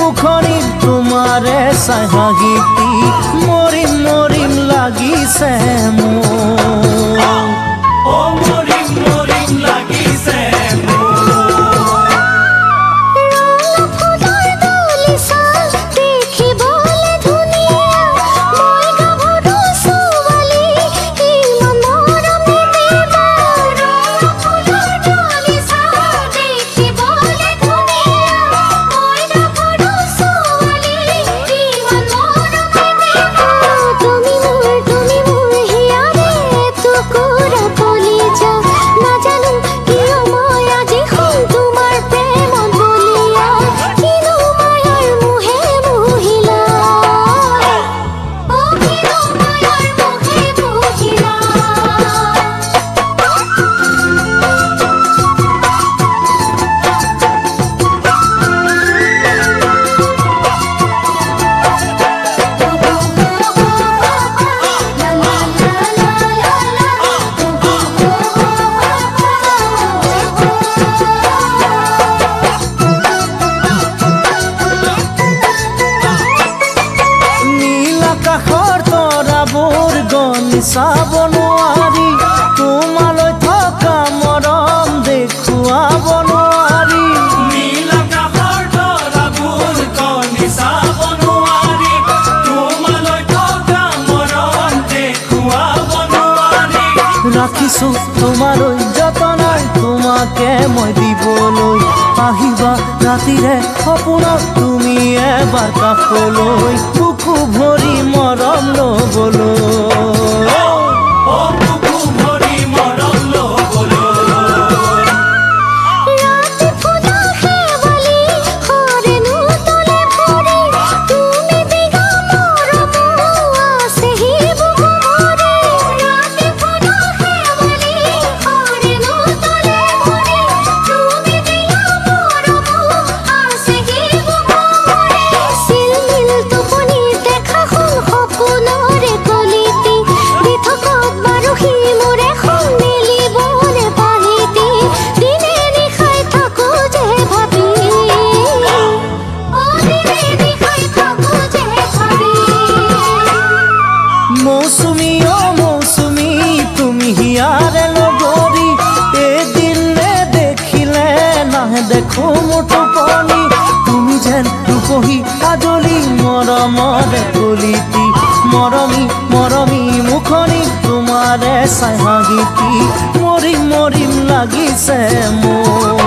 মুখনি তোমাৰে চাই হাঁহিতি মৰিম মৰিম লাগিছে মোৰ মৰিম মৰিম লাগিছে চাব নোৱাৰি তোমালৈ থকা মৰম দেখুৱাব নোৱাৰি নীল আকাশৰ তৰাবোৰ কণী চাব নোৱাৰি তোমালৈ থকা মৰম দেখুৱাব নোৱাৰি ৰাখিছো তোমালৈ যতনাই তোমাকে মই দিবলৈ আহিবা ৰাতিৰে সপোনত তুমি এবাৰ কাষলৈ বুকু ভৰি মৰম ল'বলৈ মৌচুমী অ মৌচুমী তুমি হিয়াৰে লগৰী এদিন নেদেখিলে নাহে দেখো মোৰ টোপনি তুমি যেন ৰূপহী আজলি মৰমৰে কলিতি মৰমী মৰমী মুখনি তোমাৰে চাই হাঁহিতি মৰিম মৰিম লাগিছে মোৰ